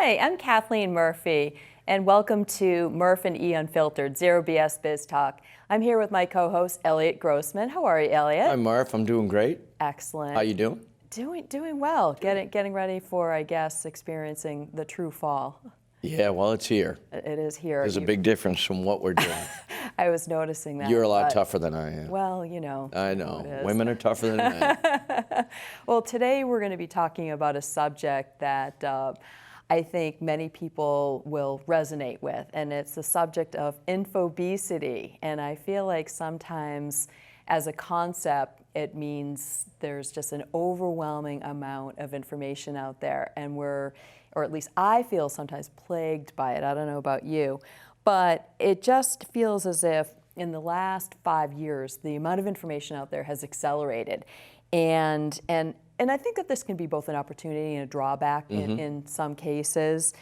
Hi, I'm Kathleen Murphy, and welcome to Murf and E Unfiltered, Zero BS Biz Talk. I'm here with my co-host, Elliot Grossman. How are you, Elliot? Hi, Murf. I'm doing great. Excellent. How you doing? Doing well. Getting ready for, I guess, experiencing the true fall. Yeah, well, it's here. It is here. There's a big difference from what we're doing. I was noticing that. You're a lot tougher than I am. Well, you know. I know. Women are tougher than men. Well, today we're going to be talking about a subject that I think many people will resonate with, and it's the subject of infobesity. And I feel like sometimes as a concept, it means there's just an overwhelming amount of information out there, and or at least I feel sometimes plagued by it. I don't know about you, but it just feels as if in the last 5 years, the amount of information out there has accelerated. And I think that this can be both an opportunity and a drawback in some cases.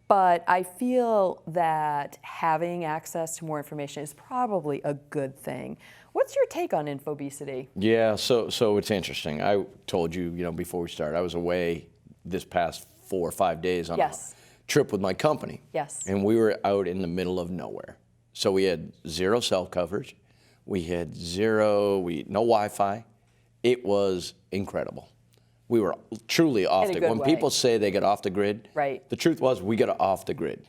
But I feel that having access to more information is probably a good thing. What's your take on infobesity? Yeah, so it's interesting. I told you, before we started, I was away this past 4 or 5 days on a trip with my company. Yes. And we were out in the middle of nowhere. So we had zero cell coverage. We had no Wi-Fi. It was incredible. We were truly off the grid. When people say they get off the grid, right, the truth was we got off the grid.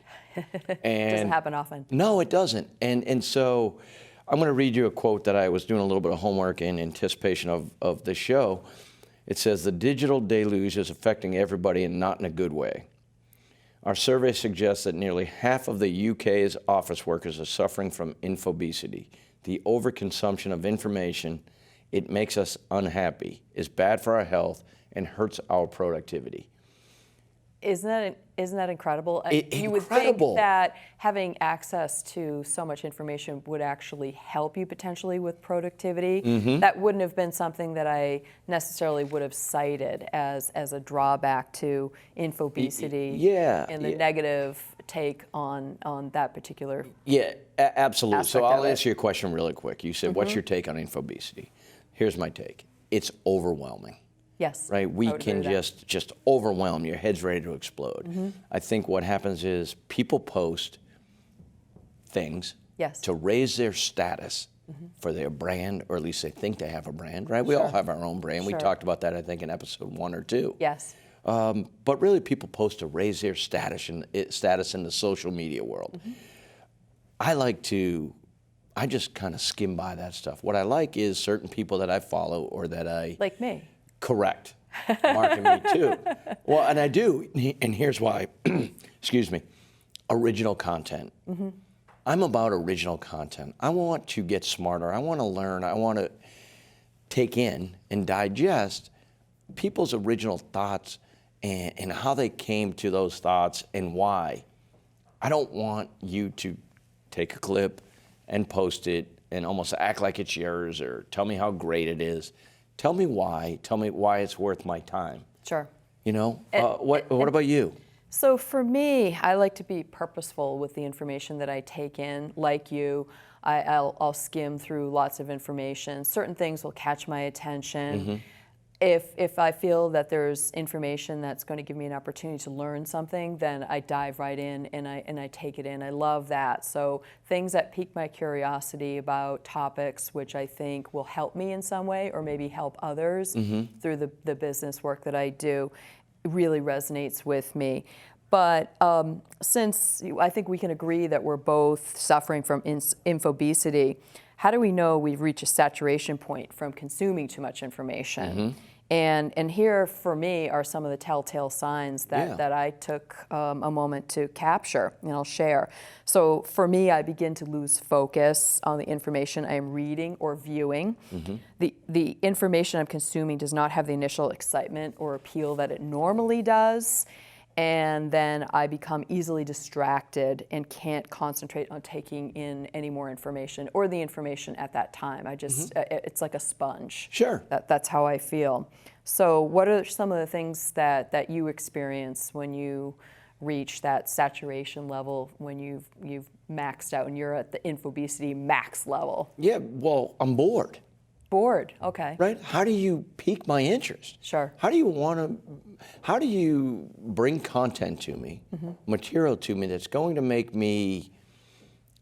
And doesn't happen often. No, it doesn't. And so I'm going to read you a quote that I was doing a little bit of homework in anticipation of the show. It says, "The digital deluge is affecting everybody and not in a good way. Our survey suggests that nearly half of the UK's office workers are suffering from infobesity. The overconsumption of information, it makes us unhappy, is bad for our health, and hurts our productivity." Isn't that incredible? You would Incredible. think that having access to so much information would actually help you potentially with productivity. That wouldn't have been something that I necessarily would have cited as a drawback to infobesity and the negative take on that particular absolutely. So I'll it. answer your question really quick. You said, what's your take on infobesity? Here's my take. It's overwhelming. Yes. Right? We can just overwhelm. Your head's ready to explode. I think what happens is people post things to raise their status for their brand, or at least they think they have a brand, right? We all have our own brand. We talked about that, I think, in episode 1 or 2. Yes. But really, people post to raise their status in the social media world. I just kind of skim by that stuff. What I like is certain people that I follow or that I... Like me. Correct. Mark and me too. Well, and I do, and here's why. Excuse me. Original content. I'm about original content. I want to get smarter. I want to learn. I want to take in and digest people's original thoughts and how they came to those thoughts and why. I don't want you to take a clip and post it and almost act like it's yours or tell me how great it is. Tell me why. Tell me why it's worth my time. Sure. What about you? So for me, I like to be purposeful with the information that I take in. Like you, I'll skim through lots of information. Certain things will catch my attention. If I feel that there's information that's going to give me an opportunity to learn something, then I dive right in and I take it in. I love that. So things that pique my curiosity about topics which I think will help me in some way or maybe help others through the business work that I do really resonates with me. But since I think we can agree that we're both suffering from infobesity, how do we know we've reached a saturation point from consuming too much information? And here, for me, are some of the telltale signs that I took a moment to capture, and I'll share. So for me, I begin to lose focus on the information I am reading or viewing. The information I'm consuming does not have the initial excitement or appeal that it normally does. And then I become easily distracted and can't concentrate on taking in any more information or the information at that time. I just, it's like a sponge. Sure. That's how I feel. So what are some of the things that you experience when you reach that saturation level, when you've maxed out and you're at the infobesity max level? Yeah, well, I'm bored. Bored. Okay. Right? How do you pique my interest? Sure. How do you bring content to me, material to me that's going to make me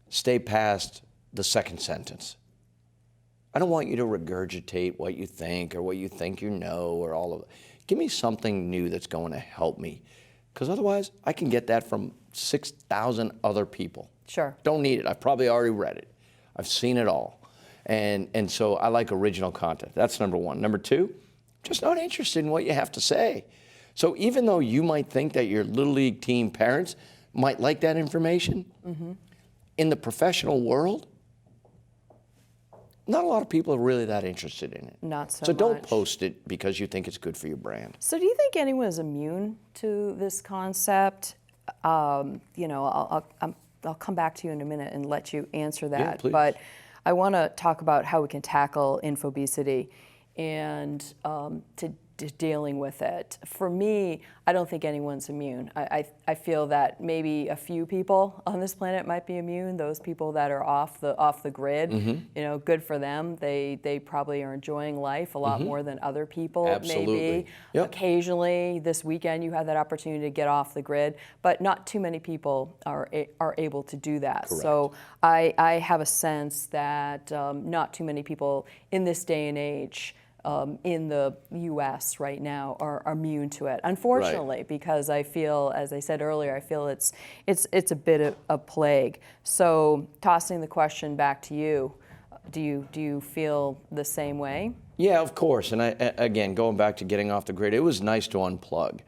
stay past the second sentence? I don't want you to regurgitate what you think or what you think you know or all of it. Give me something new that's going to help me, because otherwise I can get that from 6,000 other people. Sure. Don't need it. I've probably already read it. I've seen it all. And so I like original content. That's number one. Number two, just not interested in what you have to say. So even though you might think that your Little League team parents might like that information, in the professional world, not a lot of people are really that interested in it. Not so So don't much. post it because you think it's good for your brand. So do you think anyone is immune to this concept? You know, I'll come back to you in a minute and let you answer that. Yeah, please. But I want to talk about how we can tackle infobesity and to dealing with it. For me, I don't think anyone's immune. I feel that maybe a few people on this planet might be immune. Those people that are off the grid, you know, good for them. They probably are enjoying life a lot more than other people. Absolutely. Maybe Yep. Occasionally this weekend you had that opportunity to get off the grid, but not too many people are able to do that. Correct. So I have a sense that not too many people in this day and age in the U.S. right now are immune to it, unfortunately, because I feel, as I said earlier, I feel it's a bit of a plague. So, tossing the question back to you, do you feel the same way? Yeah, of course. And again, going back to getting off the grid, it was nice to unplug.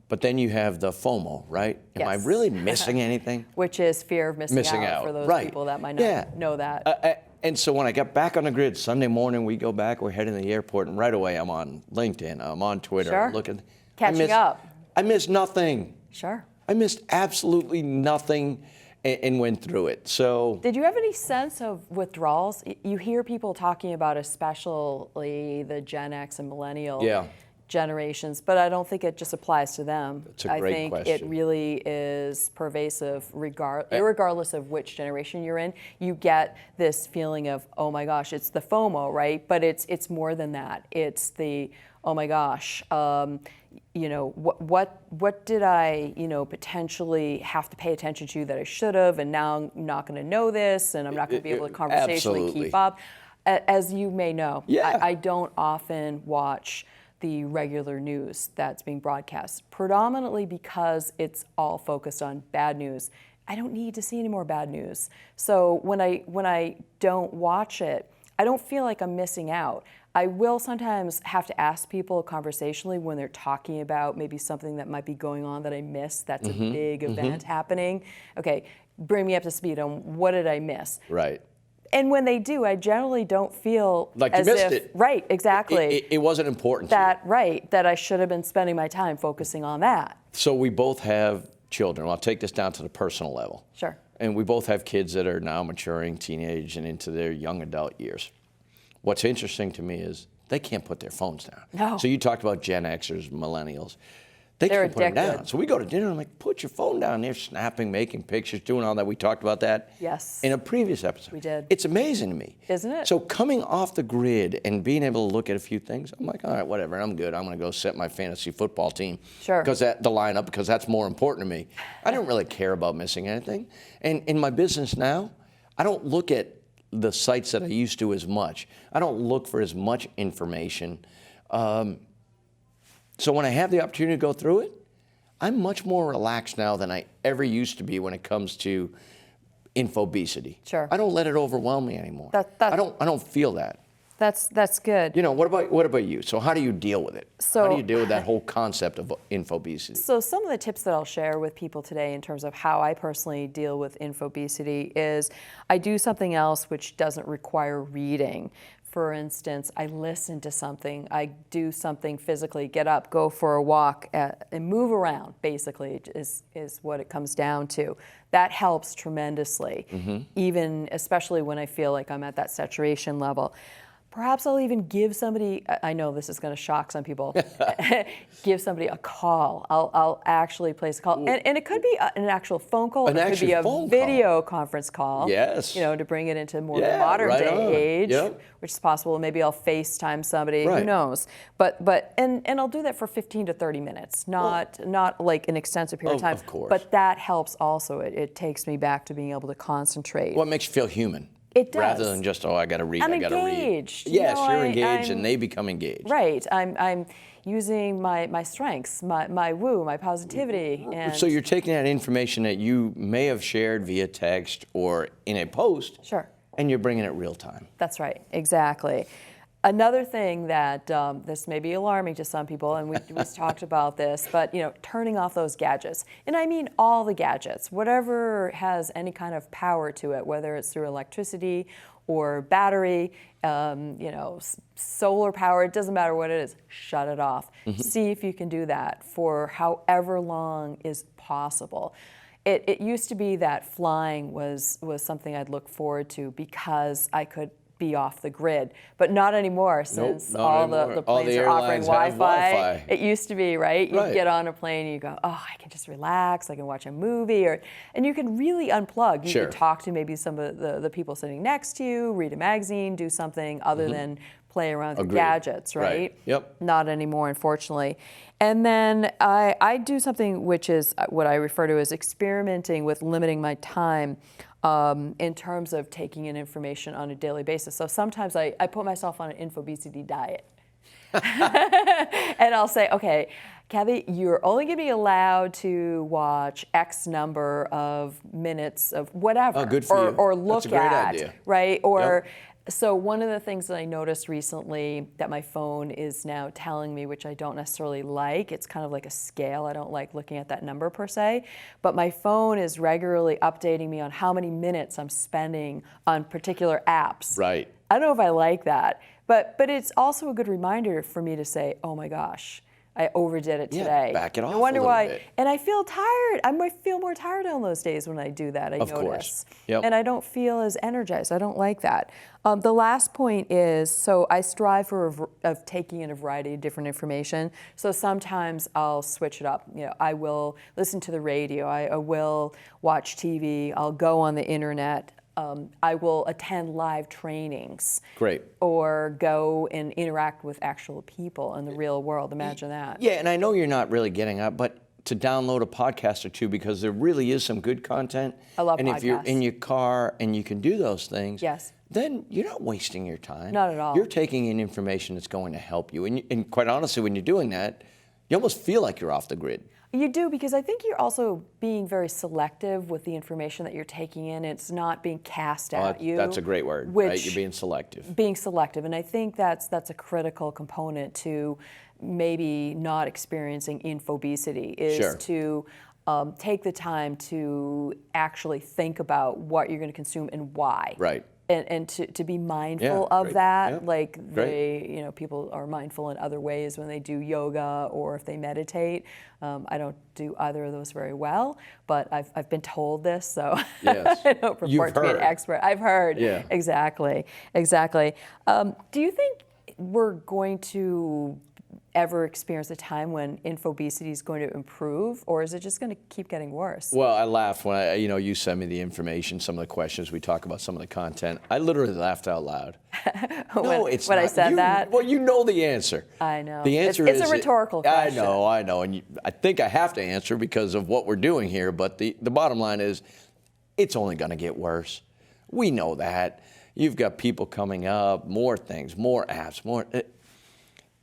But then you have the FOMO, right? Am I Yes. really missing anything? Which is fear of missing out for those right. people that might not know that. And so when I got back on the grid Sunday morning, we go back, we're heading to the airport, and right away I'm on LinkedIn, I'm on Twitter, Sure. I'm looking. Catching up. I missed nothing. Sure. I missed absolutely nothing and went through it. So Did you have any sense of withdrawals? You hear people talking about especially the Gen X and millennial generations, but I don't think it just applies to them. That's a great I think question. it really is pervasive, regardless of which generation you're in. You get this feeling of, oh my gosh, it's the FOMO, right? But it's more than that. It's the, oh my gosh, you know, what did I, you know, potentially have to pay attention to that I should have, and now I'm not going to know this, and I'm not going to be able to conversationally Absolutely. keep up. As you may know, Yeah. I don't often watch the regular news that's being broadcast, predominantly because it's all focused on bad news. I don't need to see any more bad news. So when I don't watch it, I don't feel like I'm missing out. I will sometimes have to ask people conversationally when they're talking about maybe something that might be going on that I missed, that's a big event happening. Okay, bring me up to speed on what did I miss? right. And when they do, I generally don't feel Like you as missed if, it. Right, exactly. It wasn't important to That right, that I should have been spending my time focusing on that. you. So we both have children. I'll take this down to the personal level. Sure. And we both have kids that are now maturing, teenage, and into their young adult years. What's interesting to me is they can't put their phones down. No. So you talked about Gen Xers, millennials. They They're can't put them addicted. down. So we go to dinner, and I'm like, put your phone down. They're snapping, making pictures, doing all that. We talked about that Yes. in a previous episode. We did. It's amazing to me. Isn't it? So coming off the grid and being able to look at a few things, I'm like, all right, whatever, I'm good. I'm going to go set my fantasy football team. Sure. Because the lineup, because that's more important to me. I don't really care about missing anything. And in my business now, I don't look at the sites that I used to as much. I don't look for as much information. So when I have the opportunity to go through it, I'm much more relaxed now than I ever used to be when it comes to infobesity. Sure. I don't let it overwhelm me anymore. That- I don't feel that. That's good. You know, what about you? So how do you deal with it? So- how do you deal with that whole concept of infobesity? So some of the tips that I'll share with people today in terms of how I personally deal with infobesity is I do something else which doesn't require reading. For instance, I listen to something, I do something physically, get up, go for a walk, and move around, basically, is what it comes down to. That helps tremendously, even especially when I feel like I'm at that saturation level. Perhaps I'll even give somebody, I know this is going to shock some people, give somebody a call. I'll actually place a call. And it could be an actual phone call. An it could be a actual phone video conference call. Yes. You know, to bring it into more Yeah, modern right day on. age, Yep. which is possible. Maybe I'll FaceTime somebody, who Right. knows. And I'll do that for 15 to 30 minutes, not like an extensive period of time. Of course. But that helps also. It takes me back to being able to concentrate. Well, it makes you feel human. It does. Rather than just, I got to read, I'm I got to read. engaged. Yes, You know, you're engaged I'm- and they become engaged. Right. I'm using my strengths, my woo, my positivity. And So you're taking that information that you may have shared via text or in a post, Sure. and you're bringing it real time. That's right. Exactly. Another thing that this may be alarming to some people, and we talked about this, but turning off those gadgets, and I mean all the gadgets, whatever has any kind of power to it, whether it's through electricity or battery, solar power, it doesn't matter what it is, shut it off. See if you can do that for however long is possible. It used to be that flying was something I'd look forward to because I could be off the grid, but not anymore since not all anymore. the All planes the are offering airlines have Wi-Fi. It used to be, right? You Right. get on a plane and you go, I can just relax, I can watch a movie, and you can really unplug. You Sure. can talk to maybe some of the people sitting next to you, read a magazine, do something other than play around with Agreed. gadgets, right? Right. Yep. Not anymore, unfortunately. And then I do something which is what I refer to as experimenting with limiting my time in terms of taking in information on a daily basis. So sometimes I put myself on an Infobesity diet. And I'll say, okay, Kathy, you're only going to be allowed to watch X number of minutes of whatever. Oh, good for you. Or That's look a great at, idea. right? Or Yep. So one of the things that I noticed recently that my phone is now telling me, which I don't necessarily like, it's kind of like a scale. I don't like looking at that number per se, but my phone is regularly updating me on how many minutes I'm spending on particular apps. Right. I don't know if I like that, but it's also a good reminder for me to say, oh my gosh, I overdid it Yeah, today. back it off I wonder a little why, bit. and I feel tired. I might feel more tired on those days when I do that. I Of notice, course. Yep. and I don't feel as energized. I don't like that. The last point is, so I strive for of taking in a variety of different information. So sometimes I'll switch it up. I will listen to the radio. I will watch TV. I'll go on the internet. I will attend live trainings. Great. Or go and interact with actual people in the real world. Imagine that. Yeah, and I know you're not really getting up, but to download a podcast or two, because there really is some good content. I love And if you're podcasts. in your car and you can do those things, Yes. then you're not wasting your time. Not at all. You're taking in information that's going to help you. And quite honestly, when you're doing that, you almost feel like you're off the grid. You do, because I think you're also being very selective with the information that you're taking in. It's not being cast at you. That's a great word, right? You're being selective. Being selective, and I think that's a critical component to maybe not experiencing infobesity is Sure. to take the time to actually think about what you're going to consume and why. Right. And to be mindful Yeah, of great. that, Yeah, like great. people are mindful in other ways when they do yoga or if they meditate. I don't do either of those very well, but I've been told this, so Yes. I don't purport You've to be an heard. expert. I've heard. Yeah. Exactly. Do you think we're going to ever experience a time when infobesity is going to improve, or is it just going to keep getting worse? Well, I laughed when you sent me the information, some of the questions, we talk about some of the content. I literally laughed out loud. No, it's when not. I said that? Well, you know the answer. I know. The answer It's is a rhetorical question. I know, and I think I have to answer because of what we're doing here. But the bottom line is, it's only going to get worse. We know that. You've got people coming up, more things, more apps, more.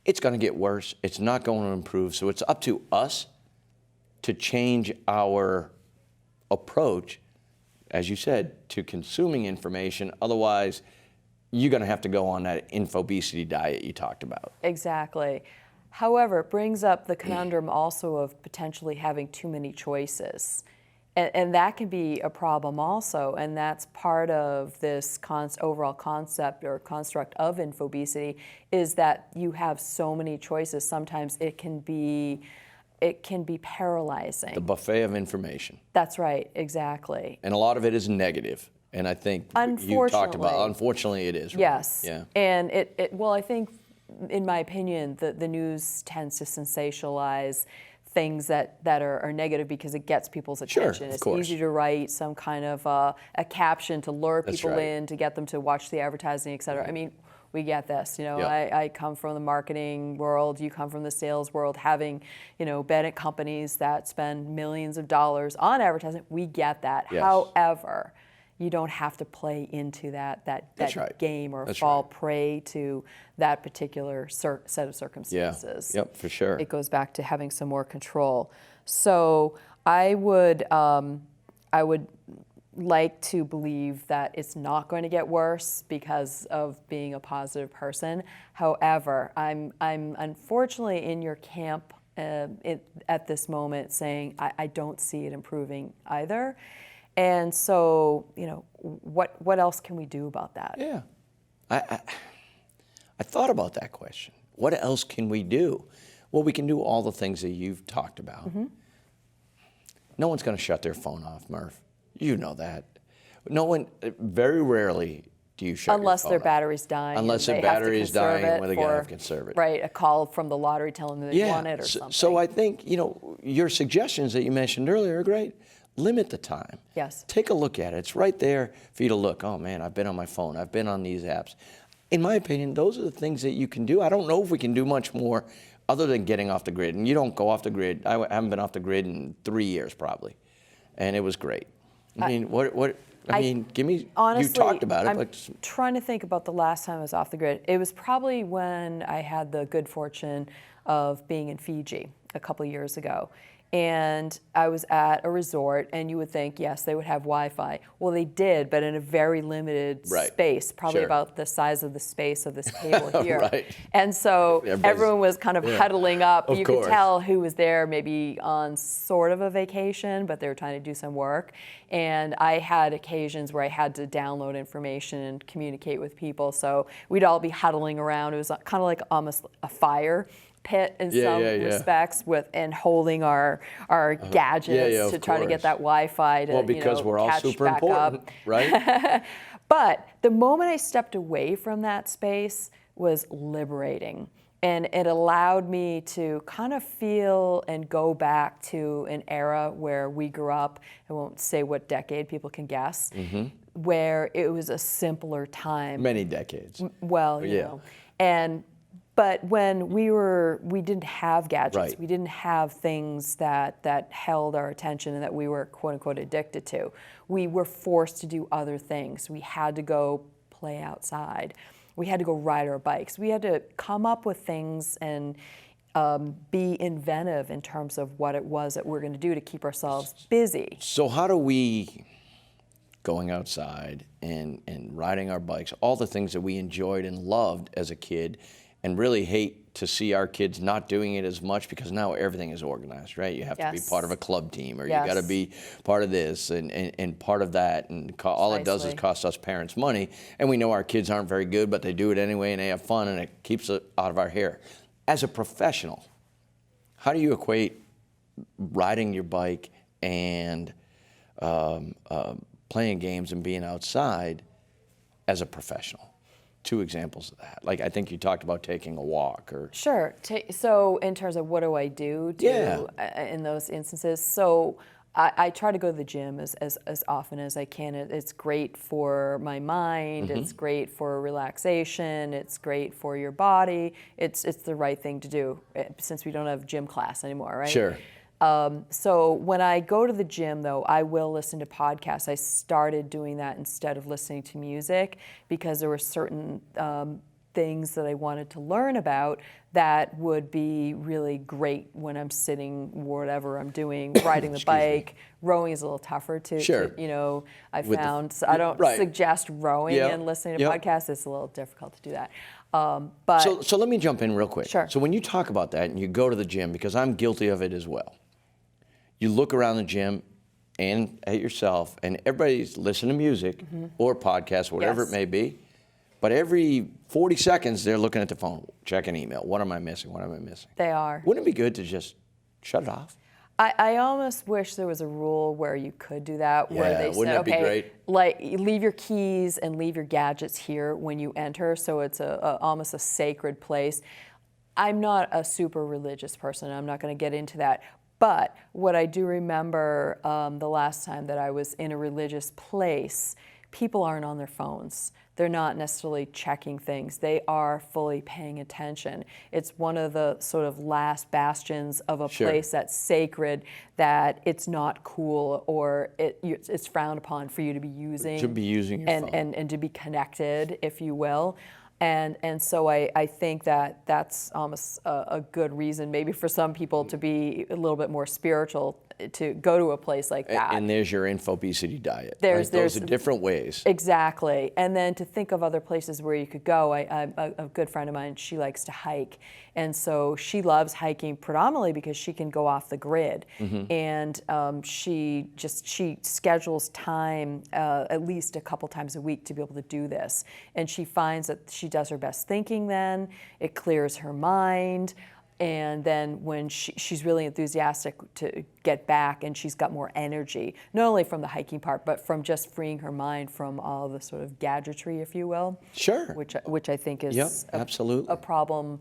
It's going to get worse. It's not going to improve. So it's up to us to change our approach, as you said, to consuming information. Otherwise, you're going to have to go on that infobesity diet you talked about. Exactly. However, it brings up the conundrum also of potentially having too many choices. And that can be a problem also, and that's part of this overall concept or construct of infobesity, is that you have so many choices. Sometimes it can be paralyzing. The buffet of information. That's right, exactly. And a lot of it is negative. And I think you talked about, unfortunately, it is. Right? Yes. Yeah. And well, I think, in my opinion, the news tends to sensationalize things that are negative because it gets people's attention. It's easy to write some kind of a caption to lure people in, to get them to watch the advertising, et cetera. I mean, we get this. I come from the marketing world. You come from the sales world. Having, been at companies that spend millions of dollars on advertising, we get that. Yes. However, you don't have to play into that game or fall prey to that particular set of circumstances. Yeah. Yep, for sure. It goes back to having some more control. So I would like to believe that it's not going to get worse because of being a positive person. However, I'm unfortunately in your camp at this moment, saying I don't see it improving either. And so, what else can we do about that? Yeah. I thought about that question. What else can we do? Well, we can do all the things that you've talked about. Mm-hmm. No one's going to shut their phone off, Murf. You know that. No one, very rarely do you shut unless your phone their off. battery's dying. Unless their battery is dying, when they have to conserve it. Right, a call from the lottery telling them they won it or something. So I think, your suggestions that you mentioned earlier are great. Limit the time. Yes. Take a look at it. It's right there for you to look. Oh, man, I've been on my phone. I've been on these apps. In my opinion, those are the things that you can do. I don't know if we can do much more other than getting off the grid. And you don't go off the grid. I haven't been off the grid in 3 years probably. And it was great. I mean, give me, honestly, you talked about it. I'm trying to think about the last time I was off the grid. It was probably when I had the good fortune of being in Fiji a couple of years ago. And I was at a resort, and you would think, yes, they would have Wi-Fi. Well, they did, but in a very limited space, probably about the size of the space of this table here. Right. And so everyone was kind of huddling up. You could tell who was there, maybe on sort of a vacation, but they were trying to do some work. And I had occasions where I had to download information and communicate with people. So we'd all be huddling around. It was kind of like almost a fire pit in some respects, and holding our gadgets to try to get that Wi-Fi to because we're all catch super back important, up. right? But the moment I stepped away from that space was liberating. And it allowed me to kind of feel and go back to an era where we grew up. I won't say what decade, people can guess, where it was a simpler time. Many decades. Well, you know. But when we didn't have gadgets, we didn't have things that held our attention and that we were quote unquote addicted to. We were forced to do other things. We had to go play outside. We had to go ride our bikes. We had to come up with things and be inventive in terms of what it was that we're going to do to keep ourselves busy. So how do we, going outside and riding our bikes, all the things that we enjoyed and loved as a kid, and really hate to see our kids not doing it as much because now everything is organized, right? You have to be part of a club team, or you got to be part of this and part of that, and all it does is cost us parents money, and we know our kids aren't very good, but they do it anyway, and they have fun, and it keeps it out of our hair. As a professional, how do you equate riding your bike and playing games and being outside as a professional? 2 examples of that. Like, I think you talked about taking a walk, or sure. So in terms of what do I do in those instances, so I try to go to the gym as often as I can. It's great for my mind. It's great for relaxation. It's great for your body. It's the right thing to do since we don't have gym class anymore, right? Sure. So when I go to the gym, though, I will listen to podcasts. I started doing that instead of listening to music because there were certain things that I wanted to learn about that would be really great when I'm sitting, whatever I'm doing, riding the bike. Rowing is a little tougher to I found. So I don't suggest rowing and listening to podcasts. It's a little difficult to do that. But so let me jump in real quick. Sure. So when you talk about that and you go to the gym, because I'm guilty of it as well, you look around the gym and at yourself, and everybody's listening to music or podcasts, whatever it may be, but every 40 seconds they're looking at the phone, checking email. What am I missing? What am I missing? They are. Wouldn't it be good to just shut it off? I almost wish there was a rule where you could do that, where Yeah, they wouldn't said, that be okay, great? like you leave your keys and leave your gadgets here when you enter, so it's almost a sacred place. I'm not a super religious person. I'm not going to get into that. But what I do remember the last time that I was in a religious place, people aren't on their phones. They're not necessarily checking things. They are fully paying attention. It's one of the sort of last bastions of a Sure. place that's sacred, that it's not cool or it's frowned upon for you to be using. To be using your phone. And to be connected, if you will. And so I think that that's almost a good reason maybe for some people to be a little bit more spiritual, to go to a place like that. And there's your Infobesity diet. There's Those are different ways. Exactly. And then to think of other places where you could go. A good friend of mine, she likes to hike. And so she loves hiking predominantly because she can go off the grid. And she schedules time at least a couple times a week to be able to do this. And she finds that she does her best thinking then. It clears her mind. And then when she's really enthusiastic to get back, and she's got more energy, not only from the hiking part, but from just freeing her mind from all the sort of gadgetry, if you will. Sure. Which I think is absolutely. a problem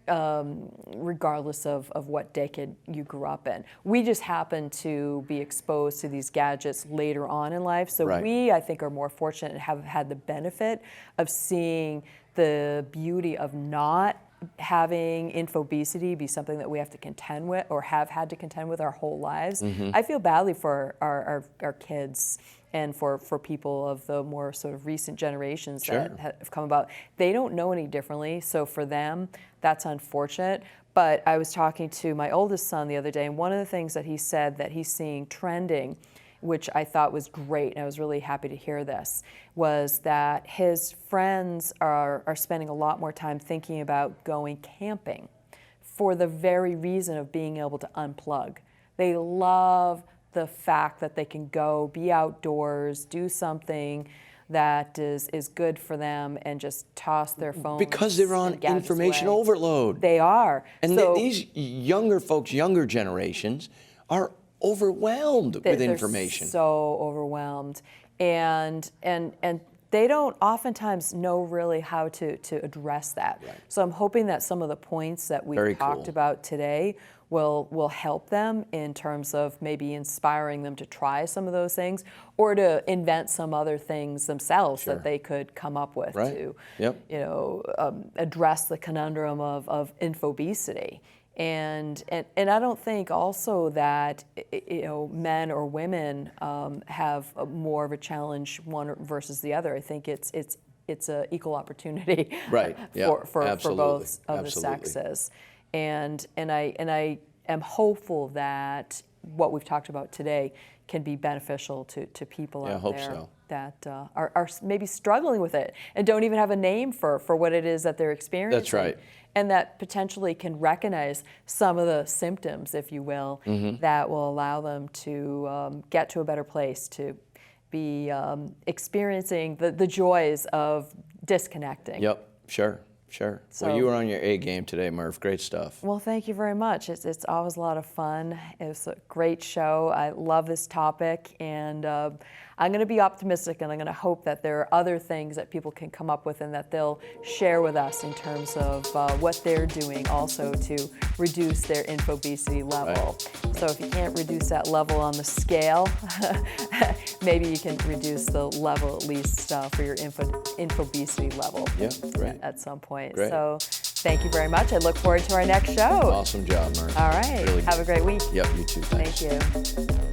regardless of what decade you grew up in. We just happen to be exposed to these gadgets later on in life. So Right. we, I think, are more fortunate and have had the benefit of seeing the beauty of not having infobesity be something that we have to contend with or have had to contend with our whole lives. I feel badly for our kids and for people of the more sort of recent generations that have come about. They don't know any differently, so for them, that's unfortunate. But I was talking to my oldest son the other day, and one of the things that he said that he's seeing trending, which I thought was great, and I was really happy to hear this, was that his friends are spending a lot more time thinking about going camping for the very reason of being able to unplug. They love the fact that they can go be outdoors, do something that is good for them, and just toss their phones. Because they're on and gadgets information away. overload. They are. And so, these younger folks, younger generations, are overwhelmed with information. They're so overwhelmed, and they don't oftentimes know really how to address that. Right. So I'm hoping that some of the points that we've talked about today will help them in terms of maybe inspiring them to try some of those things, or to invent some other things themselves that they could come up with to address the conundrum of infobesity. And I don't think also that men or women have more of a challenge one versus the other. I think it's an equal opportunity for both of the sexes. And I am hopeful that what we've talked about today can be beneficial to people out there that are maybe struggling with it and don't even have a name for what it is that they're experiencing. That's right. And that potentially can recognize some of the symptoms, if you will, that will allow them to get to a better place, to be experiencing the joys of disconnecting. Yep, sure. So, well, you were on your A game today, Murf. Great stuff. Well, thank you very much. It's always a lot of fun. It was a great show. I love this topic, and I'm going to be optimistic, and I'm going to hope that there are other things that people can come up with and that they'll share with us in terms of what they're doing also to reduce their infobesity level. Right. So if you can't reduce that level on the scale, maybe you can reduce the level at least for your infobesity level at some point. Great. So thank you very much. I look forward to our next show. Awesome job, Murf. All right. Really Have a great week. Yep, you too. Thanks. Thank you.